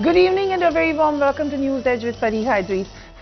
Good evening and a very warm welcome to News Edge with Fariha Idris.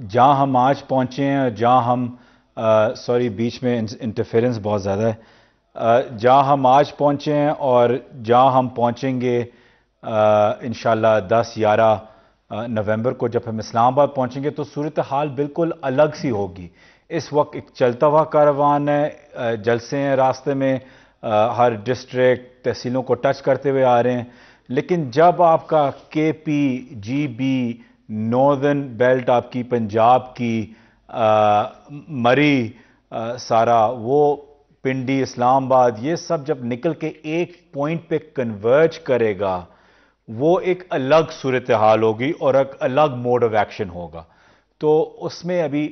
جہاں ہم آج پہنچے ہیں، جہاں ہم سوری بیچ میں انٹرفیرنس بہت زیادہ ہے، جہاں ہم آج پہنچے ہیں اور جہاں ہم پہنچیں گے انشاءاللہ 10-11 نومبر کو جب ہم اسلام آباد پہنچیں گے تو صورتحال بالکل الگ سی ہوگی. اس وقت ایک چلتا ہوا کاروان ہے، جلسے ہیں راستے میں، ہر ڈسٹرکٹ تحصیلوں کو ٹچ کرتے ہوئے آ رہے ہیں، لیکن جب آپ کا کے پی، جی بی، ناردرن بیلٹ، آپ کی پنجاب کی مری، سارا وہ پنڈی، اسلام آباد، یہ سب جب نکل کے ایک پوائنٹ پہ کنورج کرے گا، وہ ایک الگ صورتحال ہوگی اور ایک الگ موڈ آف ایکشن ہوگا. تو اس میں ابھی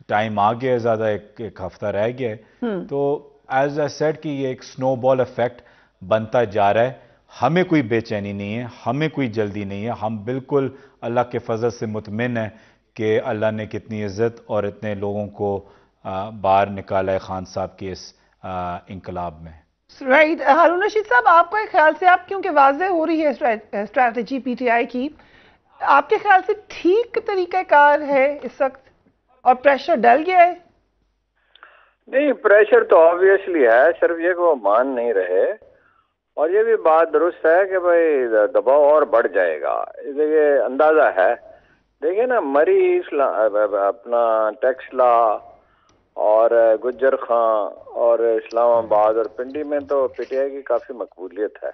ٹائم آ گیا ہے، زیادہ ایک ہفتہ رہ گیا ہے. تو ایز اے سیڈ کہ یہ ایک سنو بال افیکٹ بنتا جا رہا ہے. ہمیں کوئی بے چینی نہیں ہے، ہمیں کوئی جلدی نہیں ہے، ہم بالکل اللہ کے فضل سے مطمئن ہیں کہ اللہ نے کتنی عزت اور اتنے لوگوں کو باہر نکالا ہے خان صاحب کے اس انقلاب میں. رائٹ. ہارون رشید صاحب، آپ کے خیال سے، آپ کیونکہ واضح ہو رہی ہے اسٹریٹجی پی ٹی آئی کی، آپ کے خیال سے ٹھیک طریقہ کار ہے اس وقت اور پریشر ڈل گیا ہے؟ نہیں، پریشر تو آبویسلی ہے، صرف یہ کہ وہ مان نہیں رہے، اور یہ بھی بات درست ہے کہ بھائی دباؤ اور بڑھ جائے گا. یہ اندازہ ہے. دیکھیں نا، مری اپنا ٹیکس لا اور گجر خان اور اسلام آباد اور پنڈی میں تو پی ٹی آئی کی کافی مقبولیت ہے،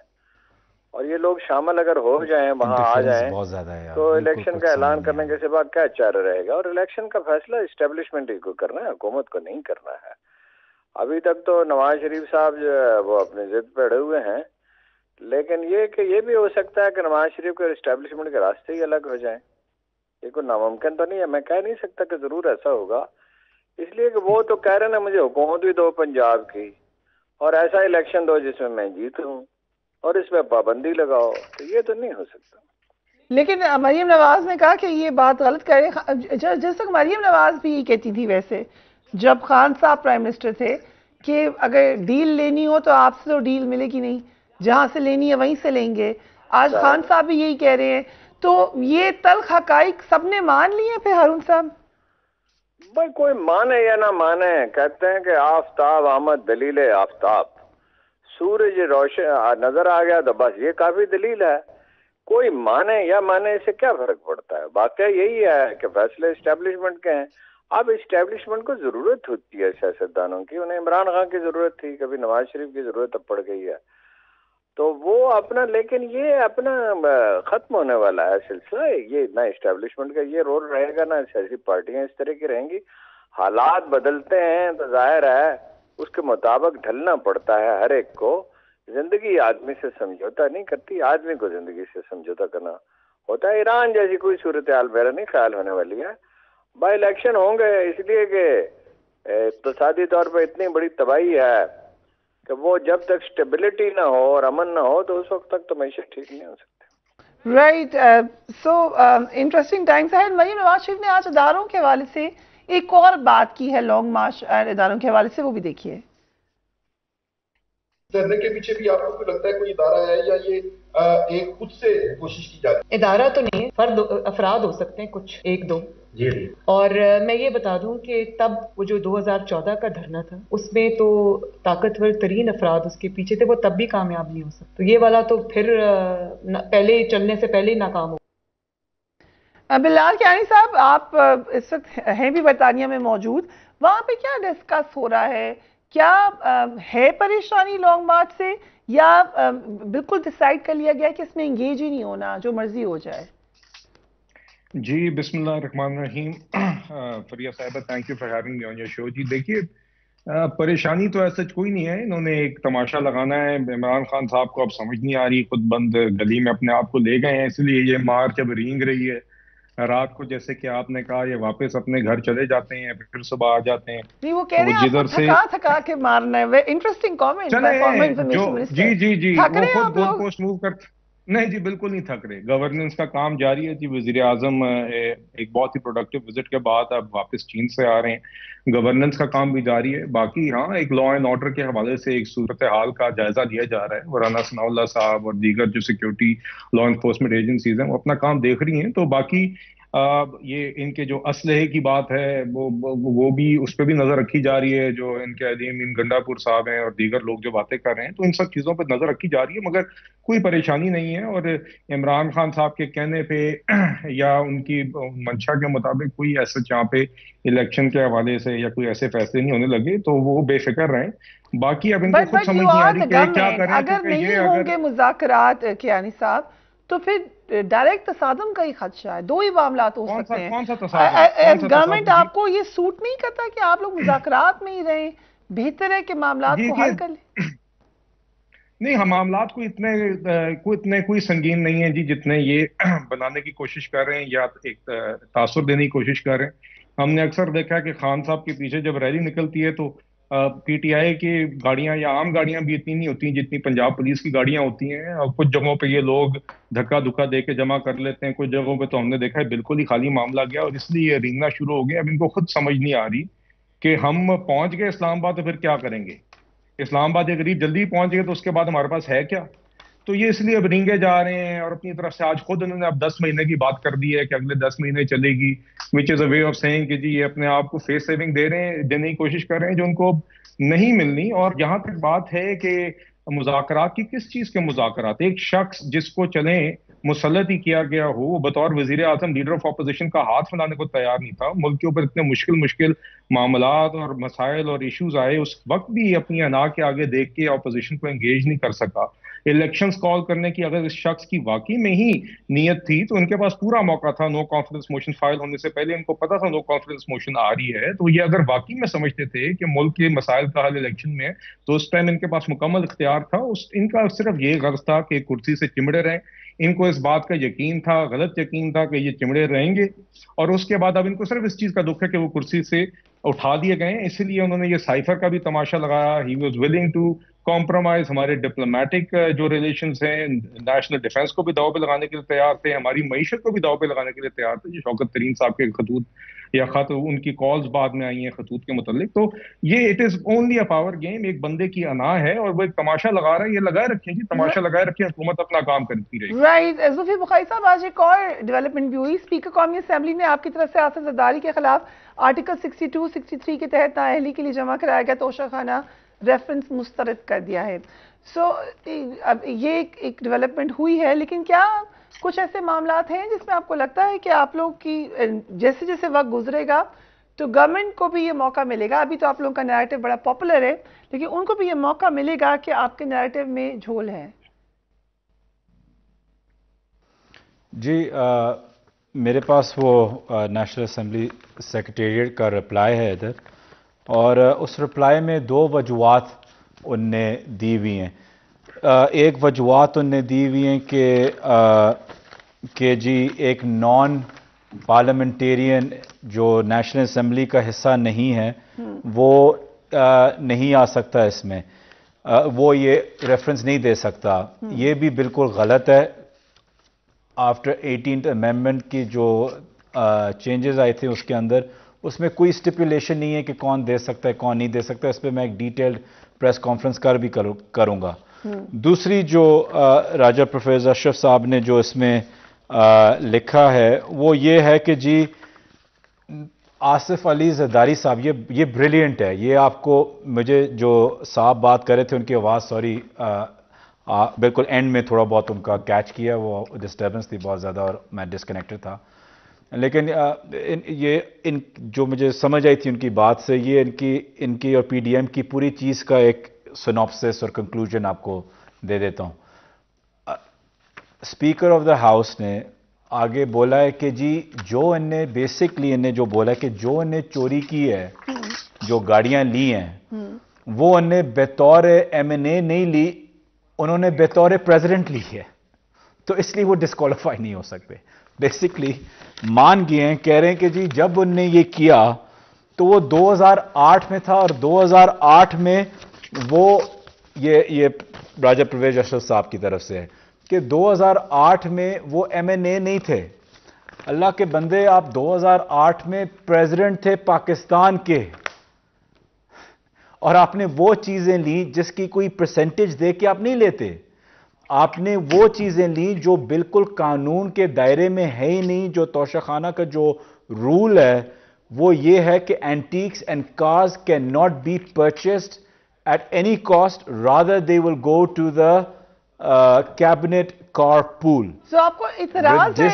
اور یہ لوگ شامل اگر ہو جائیں، وہاں آ جائیں، تو الیکشن کا اعلان کرنے کے سوا کیا چارہ رہے گا. اور الیکشن کا فیصلہ اسٹیبلشمنٹ ہی کو کرنا ہے، حکومت کو نہیں کرنا ہے. ابھی تک تو نواز شریف صاحب جو ہے وہ اپنی ضد پہ اڑے ہوئے ہیں، لیکن یہ کہ یہ بھی ہو سکتا ہے کہ نواز شریف کے اسٹیبلشمنٹ کے راستے ہی الگ ہو جائیں. یہ کوئی ناممکن تو نہیں ہے، میں کہہ نہیں سکتا کہ ضرور ایسا ہوگا، اس لیے کہ وہ تو کہہ رہے ہیں مجھے حکومت بھی دو پنجاب کی، اور ایسا الیکشن دو جس میں جیتوں، اور اس میں پابندی لگاؤ. تو یہ تو نہیں ہو سکتا. لیکن مریم نواز نے کہا کہ یہ بات غلط کرے. جس تک مریم نواز بھی یہ کہتی تھی ویسے جب خان صاحب پرائم منسٹر تھے کہ اگر ڈیل لینی ہو تو آپ سے تو ڈیل ملے گی نہیں، جہاں سے لینی ہے وہیں سے لیں گے. آج خان صاحب بھی یہی کہہ رہے ہیں. تو یہ تلخ حقائق سب نے مان لی ہیں پھر ہارون صاحب؟ بھائی کوئی مانے یا نہ مانے، کہتے ہیں کہ آفتاب آمد دلیل آفتاب، سورج روشن نظر آ گیا تو بس یہ کافی دلیل ہے. کوئی مانے یا مانے، اس سے کیا فرق پڑتا ہے. واقعہ یہی ہے کہ فیصلے اسٹیبلشمنٹ کے ہیں. اب اسٹیبلشمنٹ کو ضرورت ہوتی ہے سیاستدانوں کی، انہیں عمران خان کی ضرورت تھی، کبھی نواز شریف کی ضرورت اب پڑ گئی ہے، تو وہ اپنا، لیکن یہ اپنا ختم ہونے والا ہے سلسلہ. یہ نہ اسٹیبلشمنٹ کا یہ رول رہے گا، نہ سیاسی پارٹیاں اس طرح کی رہیں گی. حالات بدلتے ہیں تو ظاہر ہے اس کے مطابق ڈھلنا پڑتا ہے ہر ایک کو. زندگی آدمی سے سمجھوتا نہیں کرتی، آدمی کو زندگی سے سمجھوتا کرنا ہوتا ہے. ایران جیسی کوئی صورتحال میرا نہیں خیال ہونے والی ہے. بائی الیکشن ہوں گے اس لیے کہ اقتصادی طور پہ اتنی بڑی تباہی ہے کہ وہ جب تک اسٹیبلٹی نہ ہو اور امن نہ ہو تو اس وقت تک تو معیشت ٹھیک نہیں ہو سکتی. رائٹ. سو انٹرسٹنگ ٹائمز ہے. مریم نواز شریف نے آج اداروں کے حوالے سے ایک اور بات کی ہے، لانگ مارچ اداروں کے حوالے سے، وہ بھی دیکھیے. دھرنے کے پیچھے بھی آپ کو لگتا ہے کوئی ادارہ ہے یا یہ ایک خود سے کوشش کی جاتی ہے؟ ادارہ تو نہیں، فرد افراد ہو سکتے ہیں، کچھ ایک دو. جی. اور میں یہ بتا دوں کہ تب وہ جو 2014 کا دھرنا تھا اس میں تو طاقتور ترین افراد اس کے پیچھے تھے، وہ تب بھی کامیاب نہیں ہو سکتے. تو یہ والا تو پھر پہلے چلنے سے پہلے ہی ناکام ہو. بلال کیانی صاحب، آپ اس وقت ہیں بھی برطانیہ میں موجود، وہاں پہ کیا ڈسکس ہو رہا ہے؟ کیا ہے پریشانی لانگ مارچ سے، یا بالکل ڈیسائیڈ کر لیا گیا کہ اس میں انگیج ہی نہیں ہونا، جو مرضی ہو جائے؟ جی بسم اللہ الرحمن الرحیم. فریہ صاحبہ، thank you for having me on your show. جی دیکھیے، پریشانی تو ایسا کوئی نہیں ہے. انہوں نے ایک تماشا لگانا ہے. عمران خان صاحب کو اب سمجھ نہیں آ رہی، خود بند گلی میں اپنے آپ کو لے گئے ہیں، اس لیے یہ مارچ اب رینگ رہی ہے. رات کو جیسے کہ آپ نے کہا یہ واپس اپنے گھر چلے جاتے ہیں، پھر صبح آ جاتے ہیں. نہیں، وہ کہہ رہے ہیں آپ کو تھکا کے مارنا ہے. Interesting comment. جی وہ خود گول پوسٹ موو کرتے. نہیں جی بالکل نہیں تھک رہے. گورننس کا کام جاری ہے جی. وزیر اعظم ایک بہت ہی پروڈکٹیو وزٹ کے بعد اب واپس چین سے آ رہے ہیں. گورننس کا کام بھی جاری ہے. باقی ہاں، ایک لا اینڈ آرڈر کے حوالے سے ایک صورتحال کا جائزہ لیا جا رہا ہے. مولانا ثناء اللہ صاحب اور دیگر جو سیکیورٹی لا انفورسمنٹ ایجنسیز ہیں وہ اپنا کام دیکھ رہی ہیں. تو باقی یہ ان کے جو اسلحے کی بات ہے وہ بھی اس پہ بھی نظر رکھی جا رہی ہے، جو ان کے عظیم ان گنڈا پور صاحب ہیں اور دیگر لوگ جو باتیں کر رہے ہیں، تو ان سب چیزوں پہ نظر رکھی جا رہی ہے، مگر کوئی پریشانی نہیں ہے۔ اور عمران خان صاحب کے کہنے پہ یا ان کی منشا کے مطابق کوئی ایسا جہاں پہ الیکشن کے حوالے سے یا کوئی ایسے فیصلے نہیں ہونے لگے تو وہ بے فکر رہیں۔ باقی اب ان کو خود سمجھ نہیں آ رہی کہ کیا کریں، اگر نہیں ہوں گے مذاکرات کیانی صاحب تو پھر ڈائریکٹ تصادم کا ہی خدشہ ہے، دو ہی معاملات ہو سکتے ہیں۔ کون سا تصادم؟ گورنمنٹ آپ کو یہ سوٹ نہیں کرتا کہ آپ لوگ مذاکرات میں ہی رہیں؟ بہتر ہے کہ معاملات کو حل کر لیں۔ نہیں، ہم معاملات کو اتنے کوئی سنگین نہیں ہیں جی، جتنے یہ بنانے کی کوشش کر رہے ہیں یا ایک تاثر دینے کی کوشش کر رہے ہیں۔ ہم نے اکثر دیکھا کہ خان صاحب کے پیچھے جب ریلی نکلتی ہے تو پی ٹی آئی کی گاڑیاں یا عام گاڑیاں بھی اتنی نہیں ہوتی جتنی پنجاب پولیس کی گاڑیاں ہوتی ہیں، اور کچھ جگہوں پہ یہ لوگ دھکا دھکا دے کے جمع کر لیتے ہیں، کچھ جگہوں پہ تو ہم نے دیکھا ہے بالکل ہی خالی معاملہ گیا، اور اس لیے یہ رینگنا شروع ہو گیا۔ اب ان کو خود سمجھ نہیں آ رہی کہ ہم پہنچ گئے اسلام آباد تو پھر کیا کریں گے۔ اسلام آباد اگر جلدی پہنچ گئے تو اس کے بعد ہمارے پاس ہے کیا؟ تو یہ اس لیے اب رینگے جا رہے ہیں، اور اپنی طرف سے آج خود انہوں نے اب 10 مہینے کی بات کر دی ہے کہ اگلے 10 مہینے چلے گی، وچ از اے وے آف سیئنگ کہ جی یہ اپنے آپ کو فیس سیونگ دینے کی کوشش کر رہے ہیں جو ان کو نہیں ملنی۔ اور جہاں تک بات ہے کہ مذاکرات کی، کس چیز کے مذاکرات؟ ایک شخص جس کو چلیں مسلط ہی کیا گیا ہو، وہ بطور وزیر اعظم لیڈر آف اپوزیشن کا ہاتھ پھیلانے کو تیار نہیں تھا، ملک کے اوپر اتنے مشکل معاملات اور مسائل اور ایشوز آئے، اس وقت بھی اپنی انا کے آگے دیکھ کے اپوزیشن کو انگیج نہیں کر سکا۔ الیکشنز کال کرنے کی اگر اس شخص کی واقعی میں ہی نیت تھی تو ان کے پاس پورا موقع تھا، نو کانفیڈنس موشن فائل ہونے سے پہلے ان کو پتا تھا نو کانفیڈنس موشن آ رہی ہے، تو یہ اگر واقعی میں سمجھتے تھے کہ ملک کے مسائل کا حل الیکشن میں، تو اس ٹائم ان کے پاس مکمل اختیار تھا۔ ان کا صرف یہ غرض تھا کہ کرسی سے چمڑے رہیں۔ ان کو اس بات کا یقین تھا، غلط یقین تھا کہ یہ چمڑے رہیں گے، اور اس کے بعد اب ان کو صرف اس چیز کا دکھ ہے کہ وہ کرسی سے اٹھا دیے گئے ہیں۔ اسی لیے انہوں نے یہ سائفر کا بھی تماشا لگایا۔ He was willing to compromise, ہمارے ڈپلومیٹک جو ریلیشنز ہیں، نیشنل ڈیفنس کو بھی داؤ پہ لگانے کے لیے تیار تھے، ہماری معیشت کو بھی داؤ پہ لگانے کے لیے تیار تھے۔ جو شوکت ترین صاحب کے خطوط یا خط ان کی کالز بعد میں آئی ہیں خطوط کے متعلق، تو یہ it is only a power game, ایک بندے کی انا ہے اور وہ ایک تماشا لگا رہا ہے۔ یہ لگائے رکھیں جی، تماشا لگائے رکھیں، حکومت اپنا کام کرتی رہے گی۔ رائٹ، ظفیر بخاری صاحب، آج ایک اور ڈیولپمنٹ بھی ہوئی۔ اسپیکر قومی اسمبلی نے آپ کی طرف سے آصف زرداری کے خلاف آرٹیکل 62 63 کے تحت نااہلی کے لیے جمع کرایا گیا توشہ خانہ ریفرنس مسترد کر دیا ہے۔ اب یہ ایک ڈیولپمنٹ ہوئی ہے، لیکن کیا کچھ ایسے معاملات ہیں جس میں آپ کو لگتا ہے کہ آپ لوگ کی جیسے جیسے وقت گزرے گا تو گورنمنٹ کو بھی یہ موقع ملے گا؟ ابھی تو آپ لوگوں کا نیریٹو بڑا پاپولر ہے، لیکن ان کو بھی یہ موقع ملے گا کہ آپ کے نیریٹو میں جھول ہے؟ جی، میرے پاس وہ نیشنل اسمبلی سیکریٹریٹ کا رپلائی ہے ادھر، اور اس رپلائی میں دو وجوہات ان نے دی ہوئی ہیں۔ ایک وجوہات ان نے دی ہوئی ہیں کہ جی ایک نان پارلیمنٹیرین جو نیشنل اسمبلی کا حصہ نہیں ہے وہ نہیں آ سکتا اس میں، وہ یہ ریفرنس نہیں دے سکتا۔ یہ بھی بالکل غلط ہے۔ آفٹر 18th امینڈمنٹ کی جو چینجز آئے تھے اس کے اندر، اس میں کوئی اسٹیپولیشن نہیں ہے کہ کون دے سکتا ہے کون نہیں دے سکتا۔ اس پہ میں ایک ڈیٹیلڈ پریس کانفرنس بھی کروں گا۔ دوسری جو راجہ پروفیسر اشرف صاحب نے جو اس میں لکھا ہے وہ یہ ہے کہ جی آصف علی زرداری صاحب یہ بریلینٹ ہے۔ یہ آپ کو، مجھے جو صاحب بات کر رہے تھے ان کی آواز سوری بالکل اینڈ میں تھوڑا بہت ان کا کیچ کیا، وہ ڈسٹربنس تھی بہت زیادہ اور میں ڈسکنیکٹڈ تھا، لیکن یہ جو مجھے سمجھ آئی تھی ان کی بات سے، یہ ان کی اور پی ڈی ایم کی پوری چیز کا ایک سنوپسس اور کنکلوژن آپ کو دے دیتا ہوں۔ اسپیکر آف دا ہاؤس نے آگے بولا ہے کہ جی جو بیسکلی جو بولا ہے کہ جو انہیں چوری کی ہے، جو گاڑیاں لی ہیں، وہ انہیں بطور ایم این اے نہیں لی، انہوں نے بطور پریزیڈنٹ لی ہے، تو اس لیے وہ ڈسکوالیفائی نہیں ہو سکتے۔ بیسکلی مان گئے ہیں، کہہ رہے ہیں کہ جی جب انہوں نے یہ کیا تو وہ 2008 میں تھا، اور 2008 میں وہ یہ راجہ پرویز اشرف صاحب کی طرف سے ہے کہ 2008 میں وہ ایم این اے نہیں تھے۔ اللہ کے بندے، آپ 2008 میں پریزیڈنٹ تھے پاکستان کے، اور آپ نے وہ چیزیں لی جس کی کوئی پرسنٹیج دے کے آپ نہیں لیتے۔ آپ نے وہ چیزیں لی جو بالکل قانون کے دائرے میں ہے ہی نہیں. جو توشہ خانہ کا جو رول ہے وہ یہ ہے کہ antiques and cars can not be purchased at any cost, rather they will go to the cabinet car pool. So آپ کو اعتراض ہے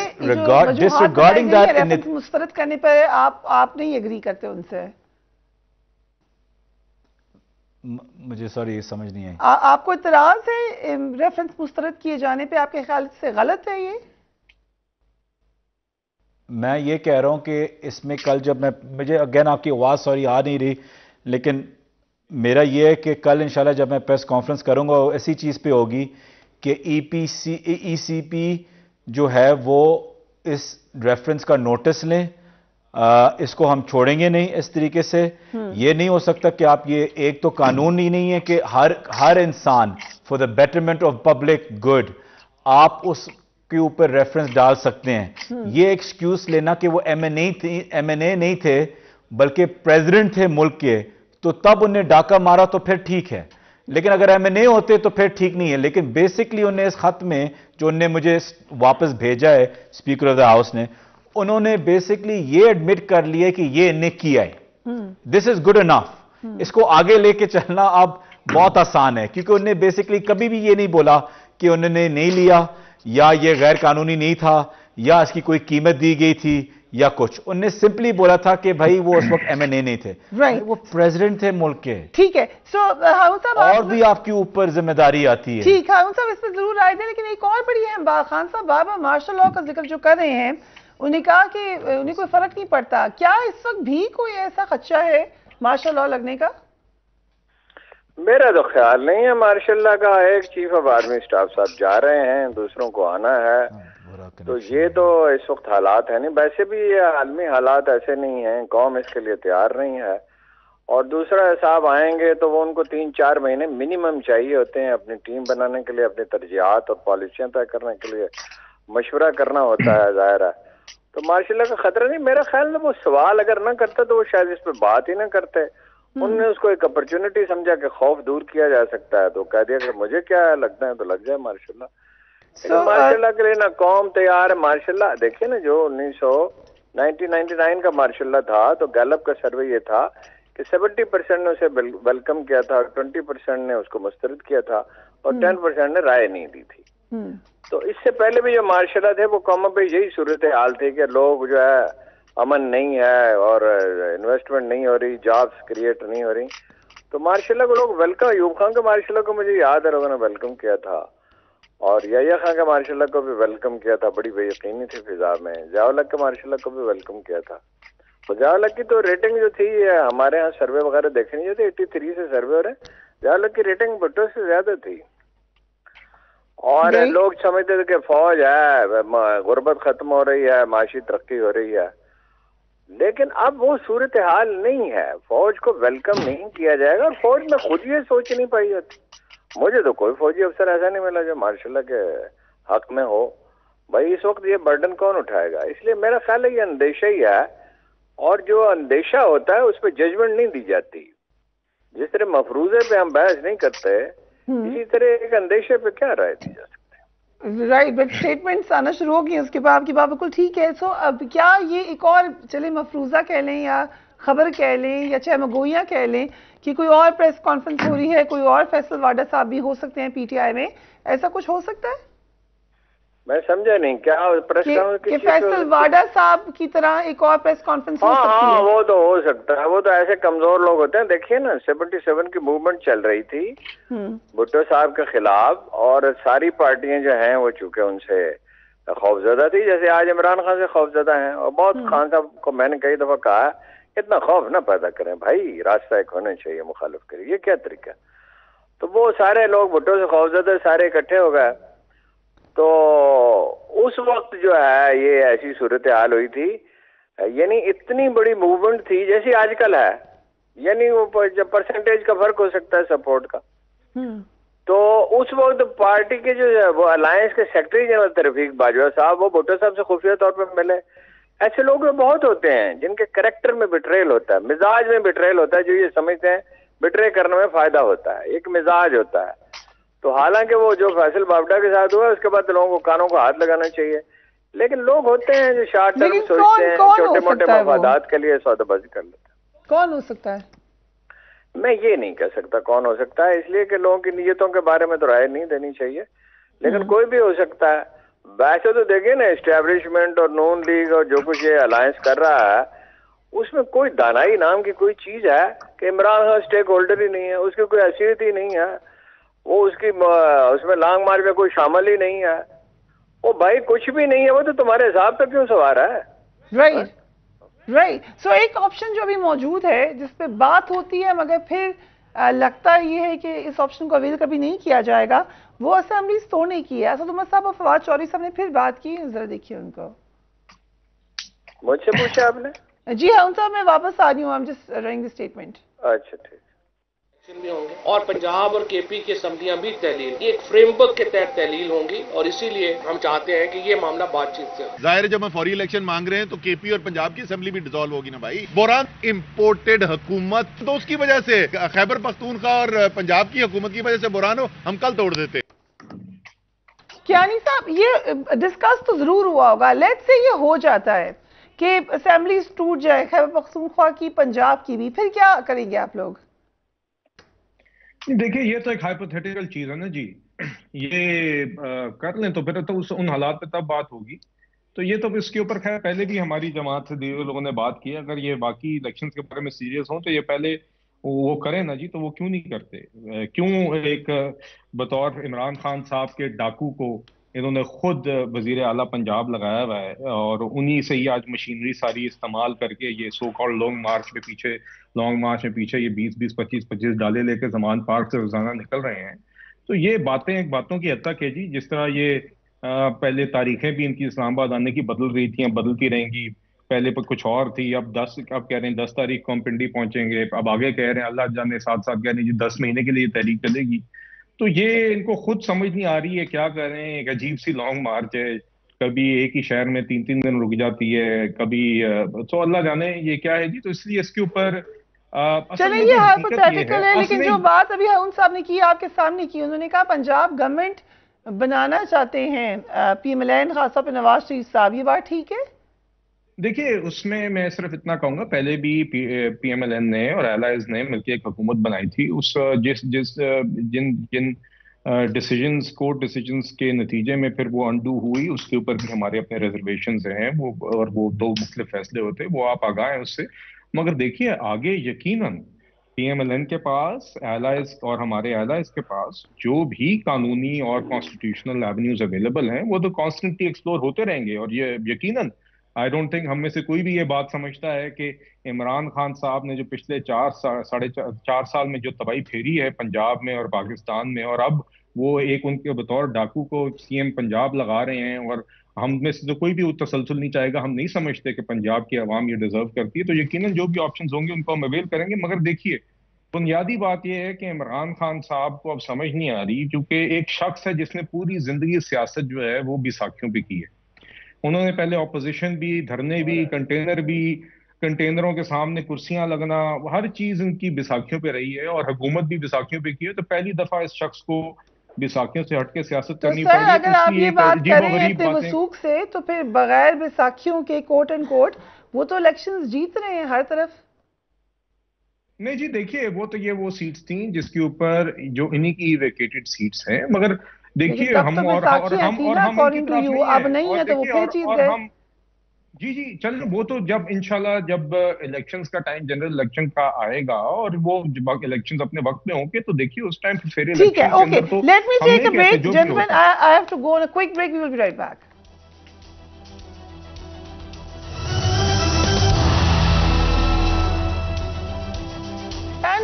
مسترد کرنے پر, آپ نہیں ایگری کرتے ان سے؟ مجھے سوری یہ سمجھ نہیں آئی. آپ کو اعتراض ہے ریفرنس مسترد کیے جانے پہ؟ آپ کے خیال سے غلط ہے یہ؟ میں یہ کہہ رہا ہوں کہ اس میں کل جب مجھے اگین آپ کی آواز سوری آ نہیں رہی, لیکن میرا یہ ہے کہ کل انشاءاللہ جب میں پریس کانفرنس کروں گا ایسی چیز پہ ہوگی کہ ای سی پی جو ہے وہ اس ریفرنس کا نوٹس لیں. اس کو ہم چھوڑیں گے نہیں اس طریقے سے. یہ نہیں ہو سکتا کہ آپ یہ ایک تو قانون ہی نہیں ہے کہ ہر انسان for the betterment of public good آپ اس کے اوپر ریفرنس ڈال سکتے ہیں. یہ ایکسکیوز لینا کہ وہ ایم این اے نہیں تھے بلکہ پریزیڈنٹ تھے ملک کے, تو تب انہیں ڈاکہ مارا تو پھر ٹھیک ہے, لیکن اگر ایم این اے ہوتے تو پھر ٹھیک نہیں ہے. لیکن بیسکلی انہیں اس خط میں جو انہیں مجھے واپس بھیجا ہے اسپیکر آف دا ہاؤس نے, انہوں نے بیسکلی یہ ایڈمٹ کر لیا کہ یہ انہیں کیا ہے. دس از گڈ انف. اس کو آگے لے کے چلنا اب بہت آسان ہے, کیونکہ انہوں نے بیسکلی کبھی بھی یہ نہیں بولا کہ انہوں نے نہیں لیا یا یہ غیر قانونی نہیں تھا یا اس کی کوئی قیمت دی گئی تھی یا کچھ. انہوں نے سمپلی بولا تھا کہ بھائی وہ اس وقت ایم این اے نہیں تھے, وہ پریزیڈنٹ تھے ملک کے. ٹھیک ہے. سو ہارون صاحب اور بھی آپ کے اوپر ذمہ داری آتی ہے. ٹھیک, ہارون صاحب اس پہ ضرور رائے دیں, لیکن ایک اور بڑی اہم بات, خان صاحب بار بار مارشل لاء کا ذکر جو کر رہے ہیں, انہوں نے کہا کہ انہیں کوئی فرق نہیں پڑتا. کیا اس وقت بھی کوئی ایسا خدشہ ہے مارشل لاء لگنے کا؟ میرا تو خیال نہیں ہے مارشل لاء کا. ایک چیف آف آرمی اسٹاف صاحب جا رہے ہیں, دوسروں کو آنا ہے, تو یہ تو اس وقت حالات ہے نہیں. ویسے بھی یہ عالمی حالات ایسے نہیں ہیں, قوم اس کے لیے تیار نہیں ہے. اور دوسرا صاحب آئیں گے تو وہ ان کو 3-4 مہینے منیمم چاہیے ہوتے ہیں اپنی ٹیم بنانے کے لیے, اپنی ترجیحات اور پالیسیاں طے کرنے کے لیے مشورہ کرنا ہوتا ہے, ظاہر ہے. تو مارشل لاء کا خطرہ نہیں. میرا خیال میں وہ سوال اگر نہ کرتا تو وہ شاید اس پہ بات ہی نہ کرتے. انہوں نے اس کو ایک اپرچونٹی سمجھا کہ خوف دور کیا جا سکتا ہے, تو کہہ دیا کہ مجھے کیا لگتا ہے تو لگ جائے مارشل لاء. مارشل لاء کے لیے نہ قوم تیار ہے. مارشل لاء دیکھیے نا, جو 1999 کا مارشل لاء تھا تو گیلپ کا سروے یہ تھا کہ 70% نے اسے ویلکم کیا تھا, 20% نے اس کو مسترد کیا تھا اور 10% نے رائے نہیں دی تھی. تو اس سے پہلے بھی جو مارشل لاء تھے وہ قوموں پہ یہی صورتحال تھی کہ لوگ جو ہے امن نہیں ہے اور انویسٹمنٹ نہیں ہو رہی, جابس کریٹ نہیں ہو رہی. تو مارشل لاء کو لوگ ویلکم, ایوب خان کا مارشل لاء کو مجھے یاد ہے لوگوں نے ویلکم کیا تھا, اور یحییٰ خان کا مارشل لاء کو بھی ویلکم کیا تھا. بڑی بے یقینی تھی فضا میں. ضیاء الحق کا مارشل لاء کو بھی ویلکم کیا تھا. ضیاء الحق کی تو ریٹنگ جو تھی, ہمارے ہاں سروے وغیرہ دیکھے نہیں جاتے, 83 سے سروے ہو رہے ہیں. ضیاء الحق کی ریٹنگ بھٹو سے زیادہ تھی, اور لوگ سمجھتے تھے کہ فوج ہے, غربت ختم ہو رہی ہے, معاشی ترقی ہو رہی ہے. لیکن اب وہ صورتحال نہیں ہے. فوج کو ویلکم نہیں کیا جائے گا, اور فوج میں خود یہ سوچ نہیں پائی جاتی. مجھے تو کوئی فوجی افسر ایسا نہیں ملا جو مارشل لاء کے حق میں ہو. بھائی اس وقت یہ برڈن کون اٹھائے گا؟ اس لیے میرا خیال ہے یہ اندیشہ ہی ہے, اور جو اندیشہ ہوتا ہے اس پہ ججمنٹ نہیں دی جاتی. جس طرح مفروضے پہ ہم بحث نہیں کرتے, اسی طرح ایک اندیشے پہ کیا رائے دی جا سکتی ہے. رائٹ, بٹ اسٹیٹمنٹس آنا شروع ہو گئی اس کے بعد. آپ کی بات بالکل ٹھیک ہے. سو اب کیا یہ ایک اور چلے مفروضہ کہہ لیں یا خبر کہہ لیں یا چاہے مگوئیاں کہہ لیں کہ کوئی اور پریس کانفرنس ہو رہی ہے, کوئی اور فیصل واڈا صاحب بھی ہو سکتے ہیں پی ٹی آئی میں, ایسا کچھ ہو سکتا ہے؟ میں سمجھا نہیں کیا پریس کہ فیصل واڈا صاحب کی طرح ایک اور پریس کانفرنس ہو سکتی ہے؟ ہاں وہ تو ہو سکتا ہے. وہ تو ایسے کمزور لوگ ہوتے ہیں. دیکھیے نا 77 کی موومنٹ چل رہی تھی بھٹو صاحب کے خلاف, اور ساری پارٹیاں جو ہیں وہ چونکہ ان سے خوفزدہ تھی, جیسے آج عمران خان سے خوفزدہ ہیں. اور بہت خان صاحب کو میں نے کئی دفعہ کہا اتنا خوف نہ پیدا کریں بھائی, راستہ ایک ہونا چاہیے مخالف کے لیے, یہ کیا طریقہ. تو وہ سارے لوگ بھٹو سے خوفزدہ سارے اکٹھے ہو گئے. تو اس وقت جو ہے یہ ایسی صورتحال ہوئی تھی, یعنی اتنی بڑی موومنٹ تھی جیسی آج کل ہے, یعنی وہ پرسنٹیج کا فرق ہو سکتا ہے سپورٹ کا. تو اس وقت پارٹی کے جو وہ الائنس کے سیکرٹری جنرل رفیق باجوہ صاحب, وہ بھٹو صاحب سے خفیہ طور پہ ملے. ایسے لوگ بہت ہوتے ہیں جن کے کریکٹر میں بٹریل ہوتا ہے, مزاج میں بٹریل ہوتا ہے, جو یہ سمجھتے ہیں بٹرے کرنے میں فائدہ ہوتا ہے. ایک مزاج ہوتا ہے. تو حالانکہ وہ جو فیصل بابڈا کے ساتھ ہوا اس کے بعد لوگوں کو کانوں کو ہاتھ لگانا چاہیے، لیکن لوگ ہوتے ہیں جو شارٹ ٹرم سوچتے ہیں، چھوٹے موٹے مفادات کے لیے سودا بازی کر لیتے ہیں۔ کون ہو سکتا ہے؟ میں یہ نہیں کہہ سکتا کون ہو سکتا ہے، اس لیے کہ لوگوں کی نیتوں کے بارے میں تو رائے نہیں دینی چاہیے، لیکن کوئی بھی ہو سکتا ہے۔ ویسے تو دیکھیں نا اسٹیبلشمنٹ اور نون لیگ اور جو کچھ یہ الائنس کر رہا ہے اس میں کوئی دانائی نام کی کوئی چیز ہے کہ عمران خان اسٹیک ہولڈر ہی نہیں ہے، اس کی کوئی حیثیت ہی نہیں ہے، وہ اس میں لانگ مارچ میں کوئی شامل ہی نہیں ہے، وہ بھائی کچھ بھی نہیں ہے، وہ تو تمہارے حساب تک کیوں سوار ہے؟ رائٹ سو ایک آپشن جو ابھی موجود ہے جس پہ بات ہوتی ہے مگر پھر لگتا یہ ہے کہ اس آپشن کو اویل کبھی نہیں کیا جائے گا، وہ اسمبلیز توڑنے کی ہے۔ اسد عمر صاحب اور فواد چودھری صاحب نے پھر بات کی، ذرا دیکھیے ان کو۔ مجھ سے پوچھا آپ نے؟ جی ہاں ان صاحب میں واپس آ رہی ہوں، I'm just running the statement۔ اچھا ٹھیک بھی ہوں گے اور پنجاب اور کے پی کی اسمبلیاں بھی تحلیل، یہ ایک فریم ورک کے تحت تحلیل ہوں گی، اور اسی لیے ہم چاہتے ہیں کہ یہ معاملہ بات چیت سے ظاہر ہے جب ہم فوری الیکشن مانگ رہے ہیں تو کے پی اور پنجاب کی اسمبلی بھی ڈیزالو ہوگی نا بھائی۔ بحران امپورٹڈ حکومت تو اس کی وجہ سے خیبر پختونخوا اور پنجاب کی حکومت کی وجہ سے بحران ہو، ہم کل توڑ دیتے۔ کیانی صاحب یہ ڈسکس تو ضرور ہوا ہوگا، لیٹ سے یہ ہو جاتا ہے کہ اسمبلیز ٹوٹ جائے خیبر پختونخوا کی، پنجاب کی بھی، پھر کیا کریں گے آپ لوگ؟ دیکھیں یہ تو ایک ہائپوتھیٹیکل چیز ہے نا جی، یہ کر لیں تو پھر تو ان حالات پہ تب بات ہوگی، تو یہ تو اس کے اوپر خیر پہلے بھی ہماری جماعت سے دیگر لوگوں نے بات کی، اگر یہ باقی الیکشنز کے بارے میں سیریس ہوں تو یہ پہلے وہ کریں نا جی، تو وہ کیوں نہیں کرتے؟ کیوں ایک بطور عمران خان صاحب کے ڈاکو کو انہوں نے خود وزیر اعلیٰ پنجاب لگایا ہوا ہے، اور انہی سے ہی آج مشینری ساری استعمال کر کے یہ سو کال لانگ مارچ میں پیچھے یہ 20-25 ڈالے لے کے زمان پارک سے روزانہ نکل رہے ہیں۔ تو یہ باتیں ایک باتوں کی حد تک ہے جی، جس طرح یہ پہلے تاریخیں بھی ان کی اسلام آباد آنے کی بدل رہی تھیں، بدلتی رہیں گی، پہلے پر کچھ اور تھی، اب کہہ رہے ہیں 10 تاریخ کو ہم پنڈی پہنچیں گے، اب آگے کہہ رہے ہیں اللہ جانے ساتھ کہہ رہے ہیں جی 10 مہینے کے لیے تحریک چلے گی۔ تو یہ ان کو خود سمجھ نہیں آ رہی ہے کیا کر رہے ہیں، ایک عجیب سی لانگ مارچ ہے، کبھی ایک ہی شہر میں 3 دن رک جاتی ہے، کبھی تو اللہ جانے یہ کیا ہے جی۔ تو اس لیے اس کے اوپر چلیں یہ ہائپوتھیٹیکل ہے، لیکن جو بات ابھی ہارون صاحب نے کی آپ کے سامنے کی، انہوں نے کہا پنجاب گورنمنٹ بنانا چاہتے ہیں پی ایم ایل این، خاص طور پہ نواز شریف صاحب، یہ بات ٹھیک ہے؟ دیکھیے اس میں صرف اتنا کہوں گا، پہلے بھی پی ایم ایل این نے اور ایلائز نے مل کے ایک حکومت بنائی تھی، جن ڈیسیجنز کورٹ ڈیسیجنز کے نتیجے میں پھر وہ انڈو ہوئی، اس کے اوپر بھی ہمارے اپنے ریزرویشنز ہیں، اور وہ 2 مختلف فیصلے ہوتے، وہ آپ آگاہ ہیں اس سے۔ مگر دیکھیے آگے یقیناً پی ایم ایل این کے پاس، ایلائز اور ہمارے ایلائز کے پاس جو بھی قانونی اور کانسٹیٹیوشنل ایونیوز اویلیبل ہیں وہ تو کانسٹنٹلی ایکسپلور ہوتے رہیں گے، اور یہ یقیناً آئی ڈونٹ تھنک ہم میں سے کوئی بھی یہ بات سمجھتا ہے کہ عمران خان صاحب نے جو پچھلے 4 سال میں جو تباہی پھیری ہے پنجاب میں اور پاکستان میں، اور اب وہ ایک ان کے بطور ڈاکو کو سی ایم پنجاب لگا رہے ہیں، اور ہم میں سے تو کوئی بھی تسلسل نہیں چاہے گا، ہم نہیں سمجھتے کہ پنجاب کی عوام یہ ڈیزرو کرتی ہے، تو یقیناً جو بھی آپشنز ہوں گے ان کو ہم اویل کریں گے۔ مگر دیکھیے بنیادی بات یہ ہے کہ عمران خان صاحب کو اب سمجھ نہیں آ رہی، کیونکہ ایک شخص ہے جس نے پوری زندگی سیاست جو ہے وہ بیساکھیوں پہ کی ہے۔ انہوں نے پہلے اپوزیشن بھی، دھرنے بھی، کنٹینر بھی، کنٹینروں کے سامنے کرسیاں لگنا، ہر چیز ان کی بیساکھیوں پہ رہی ہے، اور حکومت بھی بیساکھیوں پہ کی ہے، تو پہلی دفعہ اس شخص کو بیساکھیوں سے ہٹ کے سیاست کرنی پڑ رہی ہے۔ اگر آپ یہ بات کریں اتنے وثوق سے، تو پھر بغیر بیساکھیوں کے کوٹ اینڈ کوٹ وہ تو الیکشنز جیت رہے ہیں ہر طرف۔ نہیں جی دیکھیے وہ سیٹس تھیں جس کے اوپر جو انہی کی ویکیٹڈ سیٹس ہیں، مگر دیکھیے ہم اب نہیں ہے تو وہ پھر جیت گئے۔ جی چلیں وہ تو جب انشاءاللہ جب الیکشنز کا ٹائم جنرل الیکشن کا آئے گا اور وہ الیکشنز اپنے وقت میں ہوں گے تو دیکھیے اس ٹائم پھر ٹھیک ہے۔ Okay let me take a break gentleman, I have to go on a quick break, we will be right back.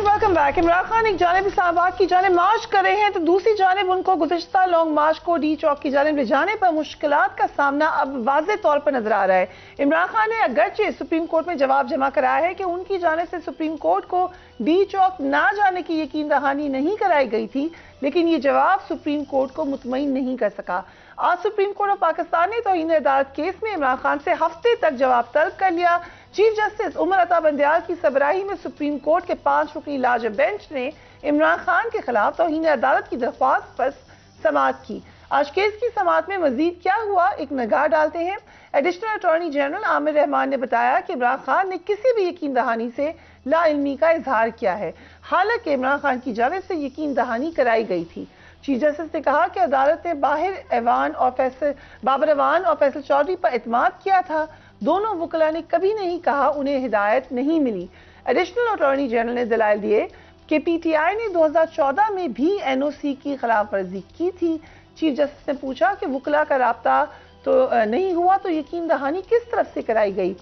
Welcome back. Imran Khan ایک جانب اسلام آباد کی جانب مارچ کر رہے ہیں تو دوسری جانب ان کو گزشتہ لانگ مارچ کو ڈی چوک کی جانب لے جانے پر مشکلات کا سامنا اب واضح طور پر نظر آ رہا ہے۔ عمران خان نے اگرچہ سپریم کورٹ میں جواب جمع کرایا ہے کہ ان کی جانب سے سپریم کورٹ کو ڈی چوک نہ جانے کی یقین دہانی نہیں کرائی گئی تھی، لیکن یہ جواب سپریم کورٹ کو مطمئن نہیں کر سکا۔ آج سپریم کورٹ آف پاکستان نے توہین عدالت کیس میں عمران خان سے ہفتے تک جواب طلب کر لیا۔ چیف جسٹس عمر عطا بندیال کی سربراہی میں سپریم کورٹ کے 5 رکنی لاجئ بینچ نے عمران خان کے خلاف توہین عدالت کی درخواست پر سماعت کی. آج کیس کی سماعت میں مزید کیا ہوا، ایک نگاہ ڈالتے ہیں. ایڈیشنل اٹارنی جنرل عامر رحمان نے بتایا کہ عمران خان نے کسی بھی یقین دہانی سے لا علمی کا اظہار کیا ہے، حالانکہ عمران خان کی جانب سے یقین دہانی کرائی گئی تھی. چیف جسٹس نے کہا کہ عدالت نے بابر ایوان اور فیصل چودھری پر اعتماد کیا تھا. دونوں وکلاء نے کبھی نہیں کہا انہیں ہدایت نہیں ملی. ایڈیشنل اٹارنی جنرل نے دلائل دیے کہ پی ٹی آئی نے 2014 میں بھی این او سی کی خلاف ورزی کی تھی. چیف جسٹس نے پوچھا کہ وکلاء کا رابطہ تو نہیں ہوا تو یقین دہانی کس طرف سے کرائی گئی.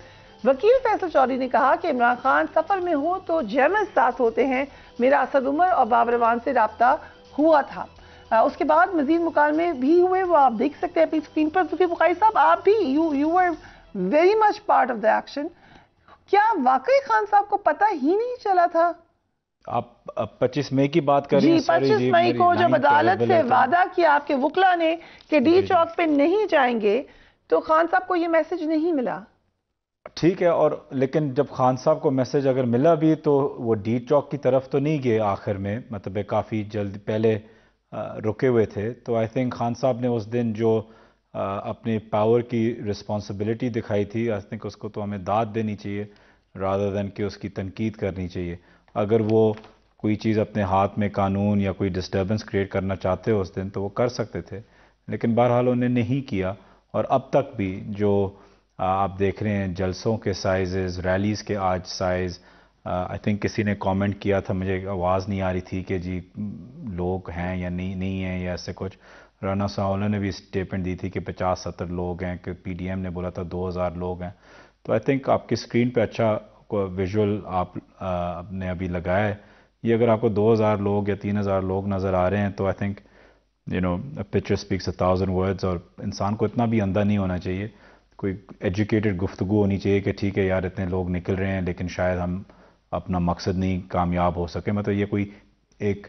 وکیل فیصل چودھری نے کہا کہ عمران خان سفر میں ہو تو جیمز ساتھ ہوتے ہیں، میرا اسد عمر اور بابر ایوان سے رابطہ ہوا تھا. اس کے بعد مزید مکالمے بھی ہوئے، وہ آپ دیکھ سکتے ہیں اپنی اسکرین پر. ذوالفقار بخاری صاحب، آپ بھی you were very much part of the action. کیا واقعی خان صاحب کو پتہ ہی نہیں چلا تھا؟ آپ 25 مئی کی بات کر رہی ہیں؟ 25 مئی کو جب عدالت سے وعدہ کیا آپ کے وکلا نے کہ ڈی چوک پہ نہیں جائیں گے تو خان صاحب کو یہ میسج نہیں ملا. ٹھیک ہے، اور لیکن جب خان صاحب کو میسج اگر ملا بھی تو وہ ڈی چوک کی طرف تو نہیں گئے آخر میں، مطلب کافی جلد پہلے رکے ہوئے تھے. تو آئی تھنک خان صاحب نے اس دن جو اپنی پاور کی رسپانسبلٹی دکھائی تھی، آئی تھنک اس کو تو ہمیں داد دینی چاہیے رادر دین کہ اس کی تنقید کرنی چاہیے. اگر وہ کوئی چیز اپنے ہاتھ میں قانون یا کوئی ڈسٹربنس کریٹ کرنا چاہتے اس دن تو وہ کر سکتے تھے، لیکن بہرحال انہیں نہیں کیا. اور اب تک بھی جو آپ دیکھ رہے ہیں جلسوں کے سائزز، ریلیز کے آج سائز، آئی تھنک کسی نے کامنٹ کیا تھا، مجھے آواز نہیں آ رہی تھی کہ جی لوگ ہیں یا نہیں ہیں یا ایسے کچھ. رانا ساولہ نے بھی اسٹیٹمنٹ دی تھی کہ 50-70 لوگ ہیں، کہ پی ڈی ایم نے بولا تھا 2000 لوگ ہیں. تو آئی تھنک آپ کی اسکرین پہ اچھا ویژول آپ نے ابھی لگایا ہے. یہ اگر آپ کو 2000 لوگ یا 3000 لوگ نظر آ رہے ہیں تو I think picture speaks 1000 words. اور انسان کو اتنا بھی اندھا نہیں ہونا چاہیے، کوئی ایجوکیٹڈ گفتگو ہونی چاہیے کہ ٹھیک ہے یار اتنے لوگ نکل رہے ہیں لیکن شاید ہم اپنا مقصد نہیں کامیاب ہو سکے. مطلب یہ کوئی ایک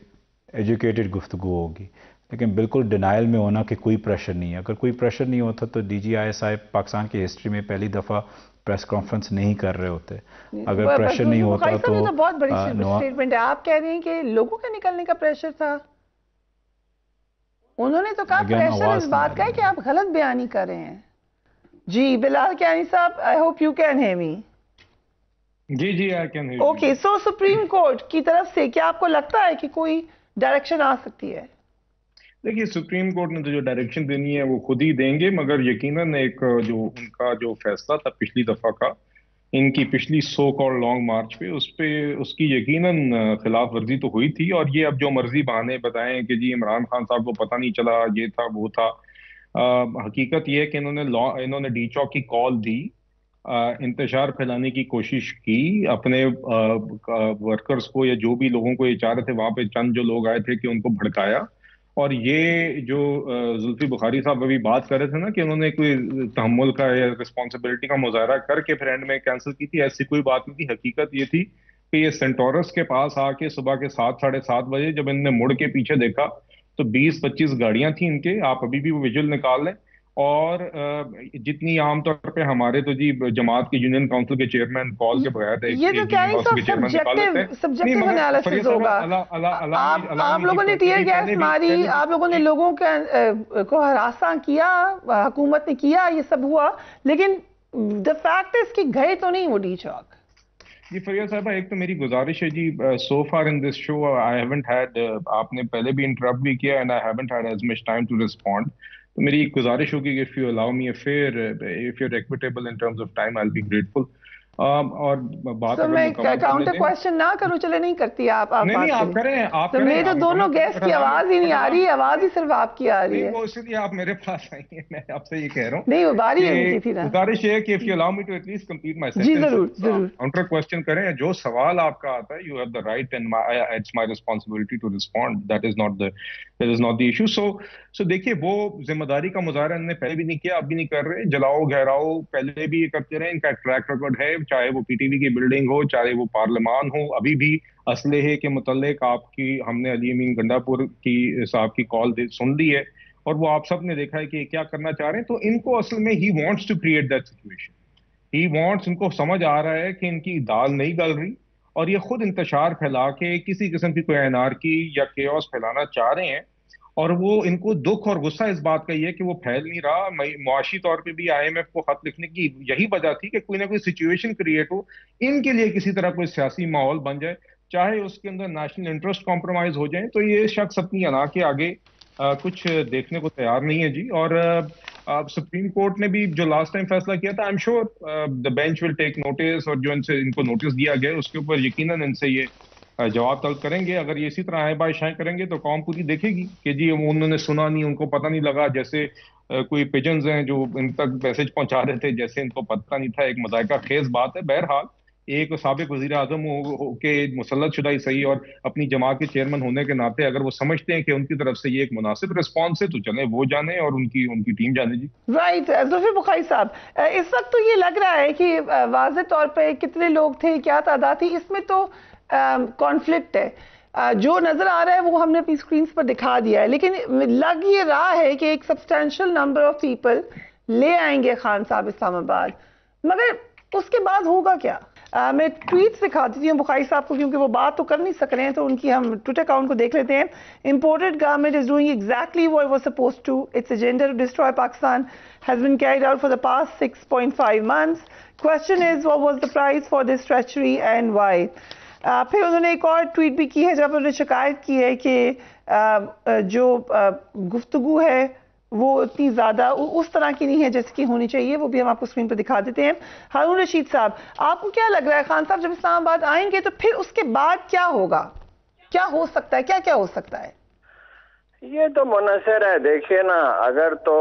ایجوکیٹڈ گفتگو ہوگی، لیکن بالکل ڈینائل میں ہونا کہ کوئی پریشر نہیں ہے. اگر کوئی پریشر نہیں ہوتا تو ڈی جی آئی صاحب پاکستان کی ہسٹری میں پہلی دفعہ پریس کانفرنس نہیں کر رہے ہوتے. اگر پریشر نہیں ہوتا تو بہت بڑی اسٹیٹمنٹ ہے. آپ کہہ رہے ہیں کہ لوگوں کا نکلنے کا پریشر تھا. انہوں نے تو کہا پریشر اس بات کا ہے کہ آپ غلط بیانی کر رہے ہیں. جی بلال کیانی صاحب، I hope you can hear me. جی I can hear. Okay, so supreme court کی طرف سے کیا آپ کو لگتا ہے کہ کوئی ڈائریکشن آ سکتی ہے؟ دیکھیے سپریم کورٹ نے تو جو ڈائریکشن دینی ہے وہ خود ہی دیں گے، مگر یقیناً ایک جو ان کا جو فیصلہ تھا پچھلی دفعہ کا، ان کی پچھلی سو کال لانگ مارچ پہ اس کی یقیناً خلاف ورزی تو ہوئی تھی. اور یہ اب جو مرضی بہانے بتائیں کہ جی عمران خان صاحب کو پتہ نہیں چلا، یہ تھا وہ تھا، حقیقت یہ ہے کہ انہوں نے ڈی چوک کی کال دی، انتشار پھیلانے کی کوشش کی، اپنے ورکرز کو یا جو بھی لوگوں کو یہ چاہ رہے تھے وہاں پہ چند جو لوگ آئے تھے کہ ان کو بھڑکایا. اور یہ جو ذوالفقار بخاری صاحب ابھی بات کر رہے تھے نا کہ انہوں نے کوئی تحمل کا یا رسپانسبلٹی کا مظاہرہ کر کے پھر اینڈ میں کینسل کی تھی، ایسی کوئی بات نہیں تھی. حقیقت یہ تھی کہ یہ سینٹورس کے پاس آ کے صبح کے 7-7:30 بجے جب ان نے مڑ کے پیچھے دیکھا تو 20-25 گاڑیاں تھیں ان کے. آپ ابھی بھی وہ ویژول نکال لیں. اور جتنی عام طور پہ ہمارے تو جی جماعت کے یونین کاؤنسل کے چیئرمین کال کے بغیر یہ تو کیا سبجیکٹو انالیسس ہوگا. آپ لوگوں نے ٹیئر گیس ماری، آپ لوگوں نے لوگوں کو ہراساں کیا، حکومت نے کیا، یہ سب ہوا، لیکن دا فیکٹ از کہ گئے تو نہیں وہ ڈی چوک. جی فریہ صاحبہ، ایک تو میری گزارش ہے جی، so far in this show I haven't had, آپ نے پہلے بھی انٹرپٹ بھی کیا and I haven't had as much time to respond. تو میری ایک گزارش ہوگی کہ if you allow me a fair, if you're equitable in terms of time, I'll be grateful. اور بات میں کاؤنٹر کوشچن نہ کروں، چلے نہیں کرتی آپ نہیں آپ کریں. تو میرے تو دونوں گیسٹ کی آواز ہی نہیں آ رہی، آواز ہی صرف آپ کی آ رہی ہے. وہ اسی لیے آپ میرے پاس آئی ہیں، میں آپ سے یہ کہہ رہا ہوں. نہیں وہ باری ہوئی تھی نا. گزارش ہے کہ if you allow me to at least complete my sentence. جی ضرور ضرور. کاؤنٹر کوشچن کریں، جو سوال آپ کا آتا ہے you have the right and it's my responsibility to respond. That is not the issue. So دیکھیے وہ ذمہ داری کا مظاہرہ انہوں نے پہلے بھی نہیں کیا، اب بھی نہیں کر رہے. جلاؤ گہراؤ پہلے بھی یہ کرتے رہے، ان کا ٹریک ریکارڈ ہے، چاہے وہ پی ٹی وی کی بلڈنگ ہو، چاہے وہ پارلیمان ہو. ابھی بھی اسلحے کے متعلق آپ کی ہم نے علی امین گنڈا پور کی صاحب کی کال سن لی ہے، اور وہ آپ سب نے دیکھا ہے کہ کیا کرنا چاہ رہے ہیں. تو ان کو اصل میں he wants to create that situation he wants, ان کو سمجھ آ رہا ہے کہ ان کی دال نہیں گل رہی اور یہ خود انتشار پھیلا کے کسی قسم کی کوئی انارکی یا کیوس پھیلانا چاہ رہے ہیں، اور وہ ان کو دکھ اور غصہ اس بات کا یہ ہے کہ وہ پھیل نہیں رہا۔ معاشی طور پہ بھی IMF کو خط لکھنے کی یہی وجہ تھی کہ کوئی نہ کوئی سچویشن کریٹ ہو، ان کے لیے کسی طرح کوئی سیاسی ماحول بن جائے، چاہے اس کے اندر نیشنل انٹرسٹ کمپرومائز ہو جائیں۔ تو یہ شخص اپنی انا کے آگے کچھ دیکھنے کو تیار نہیں ہے جی۔ اور سپریم کورٹ نے بھی جو لاسٹ ٹائم فیصلہ کیا تھا، I am sure the bench will take notice, اور جو ان کو نوٹس دیا گیا اس کے اوپر یقیناً ان سے یہ جواب طلب کریں گے۔ اگر یہ اسی طرح آئیں بائیں شائیں کریں گے تو قوم پوری دیکھے گی کہ جی انہوں نے سنا نہیں، ان کو پتہ نہیں لگا، جیسے کوئی پیجنز ہیں جو ان تک میسج پہنچا رہے تھے جیسے ان کو پتہ نہیں تھا۔ ایک مذائقہ خیز بات ہے۔ بہرحال ایک سابق وزیر اعظم ہو کے مسلط شدہ ہی صحیح اور اپنی جماعت کے چیئرمین ہونے کے ناطے اگر وہ سمجھتے ہیں کہ ان کی طرف سے یہ ایک مناسب رسپانس ہے تو چلیں وہ جانے اور ان کی ٹیم جانے جی۔ رائٹ، ذوالفقار بخاری صاحب، اس وقت تو یہ لگ رہا ہے کہ واضح طور پہ کتنے لوگ تھے، کیا تعداد تھی، اس میں تو کانفلکٹ ہے۔ جو نظر آ رہا ہے وہ ہم نے اپنی سکرینز پر دکھا دیا ہے، لیکن لگ یہ رہا ہے کہ ایک سبسٹینشل نمبر آف پیپل لے آئیں گے خان صاحب اسلام آباد، مگر اس کے بعد ہوگا کیا؟ میں ٹویٹس دکھا دیتی ہوں بخاری صاحب کو، کیونکہ وہ بات تو کر نہیں سک رہے ہیں، تو ان کی ہم ٹویٹر اکاؤنٹ کو دیکھ لیتے ہیں۔ Imported government is doing exactly what it was supposed to. Its agenda to destroy Pakistan has been carried out for the past 6.5 months. Question is, what was the price for this treachery and why? پھر انہوں نے ایک اور tweet بھی کی ہے جب انہوں نے شکایت کی ہے کہ جو گفتگو ہے وہ اتنی زیادہ اس طرح کی نہیں ہے جیسے کہ ہونی چاہیے، وہ بھی ہم آپ کو اسکرین پہ دکھا دیتے ہیں۔ ہارون رشید صاحب، آپ کو کیا لگ رہا ہے خان صاحب جب اسلام آباد آئیں گے تو پھر اس کے بعد کیا ہوگا، کیا ہو سکتا ہے، کیا ہو سکتا ہے؟ یہ تو منحصر ہے، دیکھیے نا، اگر تو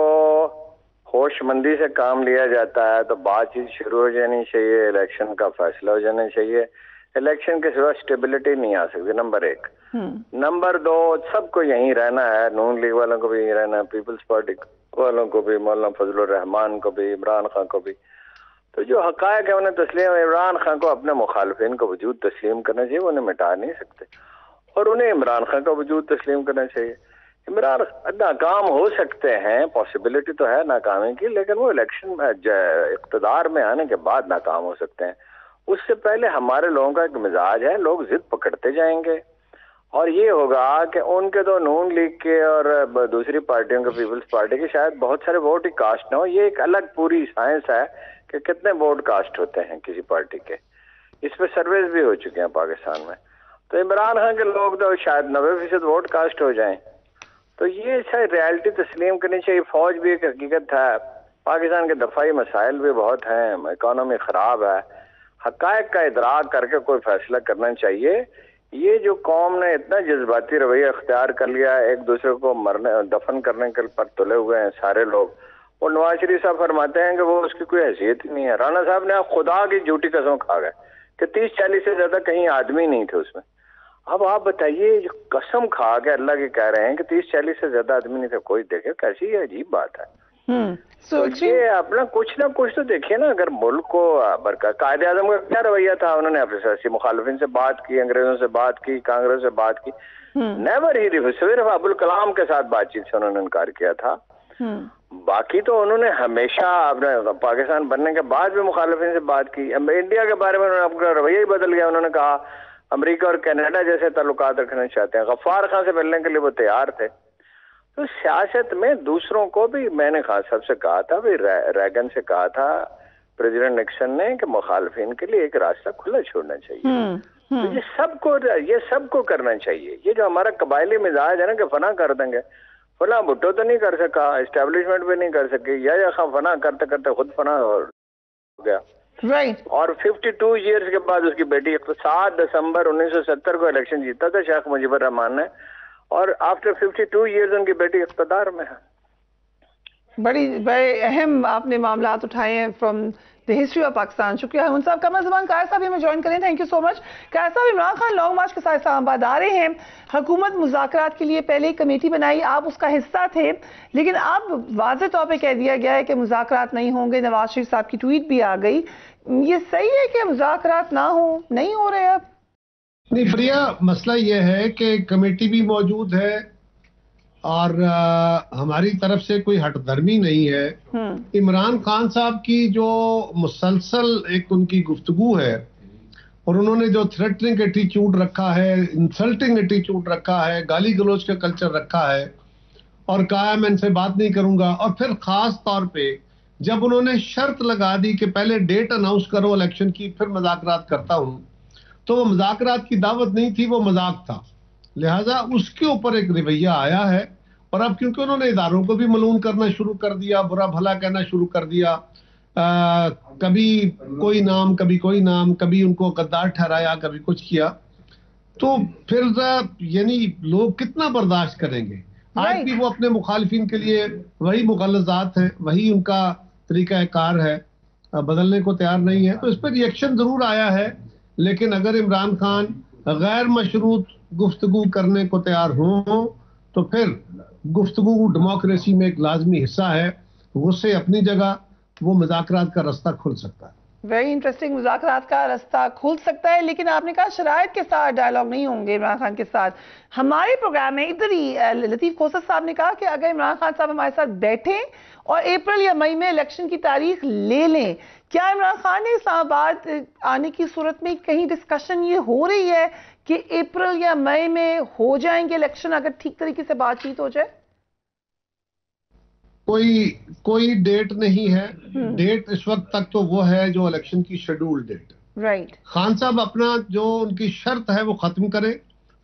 ہوش مندی سے کام لیا جاتا ہے تو بات چیت شروع ہو جانی چاہیے، الیکشن کا فیصلہ ہو جانا چاہیے۔ الیکشن کے سوا اسٹیبلٹی نہیں آ سکتی، نمبر 1۔ نمبر 2، سب کو یہیں رہنا ہے، نون لیگ والوں کو بھی یہیں رہنا ہے، پیپلز پارٹی والوں کو بھی، مولانا فضل الرحمان کو بھی، عمران خان کو بھی۔ تو جو حقائق ہے انہیں تسلیم، عمران خان کو اپنے مخالفین کو وجود تسلیم کرنا چاہیے، وہ انہیں مٹا نہیں سکتے، اور انہیں عمران خان کا وجود تسلیم کرنا چاہیے۔ عمران ناکام ہو سکتے ہیں، پاسبلٹی تو ہے ناکامی کی، لیکن وہ الیکشن اقتدار میں آنے کے بعد ناکام ہو سکتے ہیں۔ اس سے پہلے ہمارے لوگوں کا ایک مزاج ہے، لوگ ضد پکڑتے جائیں گے، اور یہ ہوگا کہ ان کے تو نون لیگ کے اور دوسری پارٹیوں کے، پیپلز پارٹی کے شاید بہت سارے ووٹ ہی کاسٹ نہ ہو۔ یہ ایک الگ پوری سائنس ہے کہ کتنے ووٹ کاسٹ ہوتے ہیں کسی پارٹی کے، اس پہ سرویز بھی ہو چکے ہیں پاکستان میں۔ تو عمران خان کے لوگ تو شاید 90% ووٹ کاسٹ ہو جائیں، تو یہ شاید ریالٹی تسلیم کرنی چاہیے۔ فوج بھی ایک حقیقت ہے، پاکستان کے دفاعی مسائل بھی بہت ہیں، اکانومی خراب ہے، حقائق کا ادراک کر کے کوئی فیصلہ کرنا چاہیے۔ یہ جو قوم نے اتنا جذباتی رویہ اختیار کر لیا ہے، ایک دوسرے کو دفن کرنے کے پر تلے ہوئے ہیں سارے لوگ، اور نواز شریف صاحب فرماتے ہیں کہ وہ اس کی کوئی حیثیت ہی نہیں ہے۔ رانا صاحب نے خدا کی جھوٹی قسم کھا گئے کہ 30-40 سے زیادہ کہیں آدمی نہیں تھے اس میں۔ اب آپ بتائیے، جو قسم کھا کے اللہ کی کہہ رہے ہیں کہ 30-40 سے زیادہ آدمی نہیں تھے، کوئی دیکھے کیسی یہ عجیب بات ہے۔ یہ اپنا کچھ نہ کچھ تو دیکھیے نا، اگر ملک کو قائد اعظم کا کیا رویہ تھا، انہوں نے اپنے سیاسی مخالفین سے بات کی، انگریزوں سے بات کی، کانگریس سے بات کی، نیور ہی صرف ابوالکلام کے ساتھ بات چیت سے انہوں نے انکار کیا تھا۔ باقی تو انہوں نے ہمیشہ اپنے پاکستان بننے کے بعد بھی مخالفین سے بات کی۔ انڈیا کے بارے میں انہوں نے اپنا رویہ ہی بدل گیا، انہوں نے کہا امریکہ اور کینیڈا جیسے تعلقات رکھنا چاہتے ہیں، غفار خان سے ملنے کے لیے وہ تیار تھے۔ تو سیاست میں دوسروں کو بھی، میں نے خان صاحب سے کہا تھا، ریگن سے کہا تھا پریزیڈنٹ نکسن نے، کہ مخالفین کے لیے ایک راستہ کھلا چھوڑنا چاہیے۔ تو یہ سب کو کرنا چاہیے۔ یہ جو ہمارا قبائلی مزاج ہے نا کہ فنا کر دیں گے، فلاں بھٹو تو نہیں کر سکا، اسٹیبلشمنٹ بھی نہیں کر سکی، یا خان فنا کرتے کرتے خود فنا ہو گیا۔ اور 52 ایئرز کے بعد اس کی بیٹی 7 دسمبر 1970 کو الیکشن جیتا تھا شیخ مجیب الرحمان نے، اور آفٹر 52 ایئرز ان کی بیٹی اقتدار میں ہے۔ بڑے اہم آپ نے معاملات اٹھائے ہیں from the history of Pakistan. شکریہ ہمن صاحب۔ قمر زمان قائر صاحب ہمیں جوائن کریں، تھینک یو سو مچ۔ قائر صاحب، عمران خان لانگ مارچ کے ساتھ اسلام آباد آ رہے ہیں، حکومت مذاکرات کے لیے پہلے ایک کمیٹی بنائی، آپ اس کا حصہ تھے، لیکن اب واضح طور پہ کہہ دیا گیا ہے کہ مذاکرات نہیں ہوں گے، نواز شریف صاحب کی ٹویٹ بھی آ گئی۔ یہ صحیح ہے کہ مذاکرات نہ ہوں، نہیں ہو رہے اب؟ نہیں پریا، مسئلہ یہ ہے کہ کمیٹی بھی موجود ہے اور ہماری طرف سے کوئی ہٹ درمی نہیں ہے. عمران خان صاحب کی جو مسلسل ایک ان کی گفتگو ہے اور انہوں نے جو تھریٹنگ ایٹیچیوڈ رکھا ہے, انسلٹنگ ایٹیچیوڈ رکھا ہے, گالی گلوچ کا کلچر رکھا ہے اور کہا میں ان سے بات نہیں کروں گا, اور پھر خاص طور پہ جب انہوں نے شرط لگا دی کہ پہلے ڈیٹ اناؤنس کرو الیکشن کی پھر مذاکرات کرتا ہوں, تو وہ مذاکرات کی دعوت نہیں تھی, وہ مذاق تھا. لہٰذا اس کے اوپر ایک رویہ آیا ہے, اور اب کیونکہ انہوں نے اداروں کو بھی ملعون کرنا شروع کر دیا, برا بھلا کہنا شروع کر دیا, کبھی کوئی نام کبھی کوئی نام, کبھی ان کو غدار ٹھہرایا کبھی کچھ کیا, تو پھر یعنی لوگ کتنا برداشت کریں گے. آج بھی وہ اپنے مخالفین کے لیے وہی مغلظات ہیں, وہی ان کا طریقہ کار ہے, بدلنے کو تیار نہیں ہے. تو اس پہ ری ایکشن ضرور آیا ہے, لیکن اگر عمران خان غیر مشروط گفتگو کرنے کو تیار ہوں تو پھر گفتگو ڈیموکریسی میں ایک لازمی حصہ ہے. غصے اپنی جگہ, وہ مذاکرات کا رستہ کھل سکتا ہے. ویری انٹرسٹنگ, مذاکرات کا رستہ کھل سکتا ہے, لیکن آپ نے کہا شرائط کے ساتھ ڈائلاگ نہیں ہوں گے عمران خان کے ساتھ. ہمارے پروگرام میں ادھر ہی لطیف کھوسر صاحب نے کہا کہ اگر عمران خان صاحب ہمارے ساتھ بیٹھیں اور اپریل یا مئی میں الیکشن کی تاریخ لے لیں, کیا عمران خان نے اسلام آباد آنے کی صورت میں کہیں ڈسکشن یہ ہو رہی ہے کہ اپریل یا مئی میں ہو جائیں گے الیکشن اگر ٹھیک طریقے سے بات چیت ہو جائے؟ کوئی ڈیٹ نہیں ہے. ڈیٹ اس وقت تک تو وہ ہے جو الیکشن کی شیڈول ڈیٹ. رائٹ. خان صاحب اپنا جو ان کی شرط ہے وہ ختم کریں.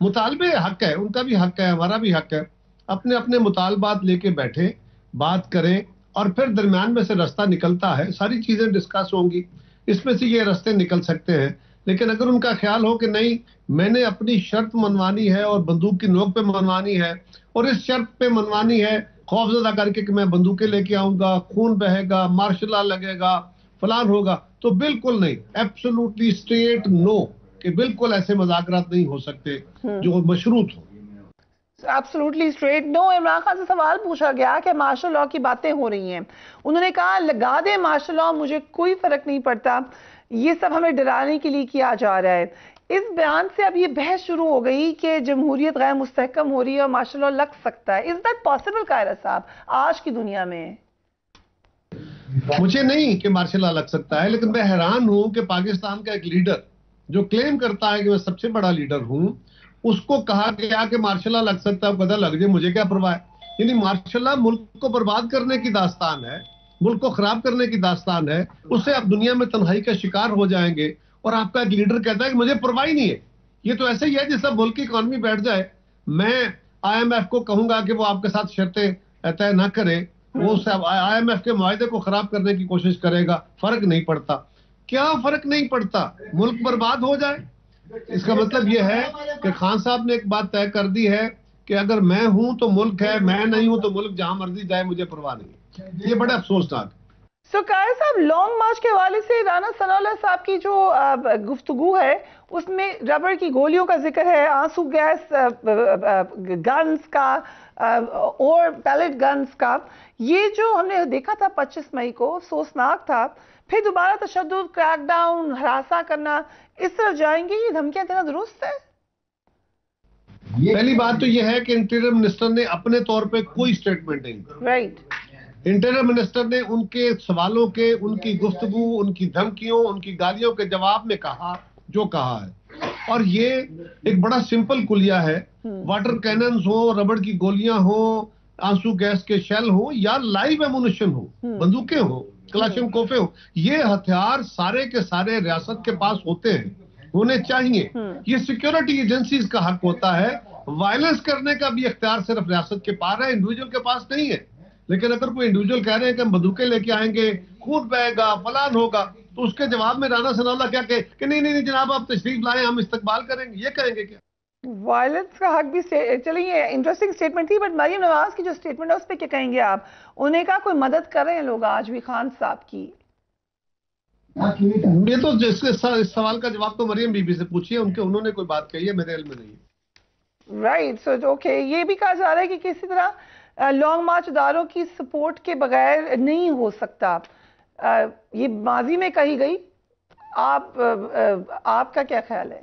مطالبے حق ہے, ان کا بھی حق ہے, ہمارا بھی حق ہے. اپنے اپنے مطالبات لے کے بیٹھیں, بات کریں, اور پھر درمیان میں سے رستہ نکلتا ہے. ساری چیزیں ڈسکس ہوں گی, اس میں سے یہ رستے نکل سکتے ہیں. لیکن اگر ان کا خیال ہو کہ نہیں میں نے اپنی شرط منوانی ہے اور بندوق کی نوک پہ منوانی ہے, اور اس شرط پہ منوانی ہے خوف زدہ کر کے کہ میں بندوقیں لے کے آؤں گا, خون بہے گا, مارشل لا لگے گا, فلان ہوگا, تو بالکل نہیں. ایبسولوٹلی اسٹریٹ نو, کہ بالکل ایسے مذاکرات نہیں ہو سکتے جو مشروط ہو. ایبسولوٹلی اسٹریٹ نو. عمران خان سے سوال پوچھا گیا کہ مارشل لاء کی باتیں ہو رہی ہیں, انہوں نے کہا لگا دیں مارشل لاء, مجھے کوئی فرق نہیں پڑتا, یہ سب ہمیں ڈرانے کے لیے کیا جا رہا ہے. اس بیان سے اب یہ بحث شروع ہو گئی کہ جمہوریت غیر مستحکم ہو رہی ہے اور مارشل لاء لگ سکتا ہے. از دیٹ پاسبل قاہرہ صاحب آج کی دنیا میں؟ مجھے نہیں کہ مارشل لاء لگ سکتا ہے, لیکن میں حیران ہوں کہ پاکستان کا ایک لیڈر جو کلیم کرتا ہے کہ میں سب سے بڑا لیڈر ہوں, اس کو کہا گیا کہ مارشل لاء لگ سکتا ہے, پتہ لگ جائے مجھے کیا پرواہ ہے. یعنی مارشل لاء ملک کو برباد کرنے کی داستان ہے, ملک کو خراب کرنے کی داستان ہے. اس سے آپ دنیا میں تنہائی کا شکار ہو جائیں گے, اور آپ کا ایک لیڈر کہتا ہے کہ مجھے پرواہ نہیں ہے. یہ تو ایسے ہی ہے جس ملک کی اکانومی بیٹھ جائے, میں آئی ایم ایف کو کہوں گا کہ وہ آپ کے ساتھ شرطیں طے نہ کرے, وہ آئی ایم ایف کے معاہدے کو خراب کرنے کی کوشش کرے گا, فرق نہیں پڑتا. کیا فرق نہیں پڑتا؟ ملک برباد ہو جائے. اس کا مطلب یہ ہے کہ خان صاحب نے ایک بات طے کر دی ہے کہ اگر میں ہوں تو ملک ہے, میں نہیں ہوں تو ملک جہاں مرضی جائے, مجھے پرواہ نہیں. یہ بڑا افسوسناک. قاہر صاحب, لانگ مارچ کے حوالے سے رانا ثناء اللہ صاحب کی جو گفتگو ہے اس میں ربڑ کی گولیوں کا ذکر ہے, آنسو گیس گنز کا اور پیلٹ گنز کا. یہ جو ہم نے دیکھا تھا 25 مئی کو افسوسناک تھا. پھر دوبارہ تشدد, کریک ڈاؤن, ہراساں کرنا, اس طرح جائیں گے, یہ دھمکیاں دینا درست ہے؟ پہلی بات تو یہ ہے کہ انٹیریئر منسٹر نے اپنے طور پہ کوئی سٹیٹمنٹ نہیں دی. رائٹ. انٹیریئر منسٹر نے ان کے سوالوں کے, ان کی گفتگو, ان کی دھمکیوں, ان کی گالیوں کے جواب میں کہا جو کہا ہے. اور یہ ایک بڑا سمپل کلیہ ہے. واٹر کیننز ہوں, ربڑ کی گولیاں ہوں, آنسو گیس کے شیل ہوں, یا لائیو ایمونیشن ہو, بندوقیں ہوں, کلاشن کوفے ہوں, یہ ہتھیار سارے کے سارے ریاست کے پاس ہوتے ہیں, ہونے چاہیے. یہ سیکیورٹی ایجنسیز کا حق ہوتا ہے. وائلنس کرنے کا بھی اختیار صرف ریاست کے پاس ہے, انڈیویجول کے پاس نہیں ہے. لیکن اگر کوئی انڈیویجول کہہ رہے ہیں کہ ہم بندوقیں لے کے آئیں گے, خون بہے گا, فلان ہوگا, تو اس کے جواب میں رانا ثناء اللہ کیا کہ نہیں جناب آپ تشریف لائیں, ہم استقبال کریں گے, یہ کہیں گے کیا؟ وائلنس کا حق بھی چلیں, یہ انٹرسٹنگ سٹیٹمنٹ تھی, بٹ مریم نواز کی جو سٹیٹمنٹ ہے اس پہ کیا کہیں گے آپ؟ انہوں نے کہا کوئی مدد کر رہے ہیں لوگ آج بھی خان صاحب کی. یہ تو اس سوال کا جواب تو مریم بی بی سے پوچھیے, انہوں نے کوئی بات کہی ہے, میرے علم میں نہیں ہے. رائٹ. سو اوکے, یہ بھی کہا جا رہا ہے کہ کسی طرح لانگ مارچ اداروں کی سپورٹ کے بغیر نہیں ہو سکتا. یہ ماضی میں کہی گئی, آپ کا کیا خیال ہے؟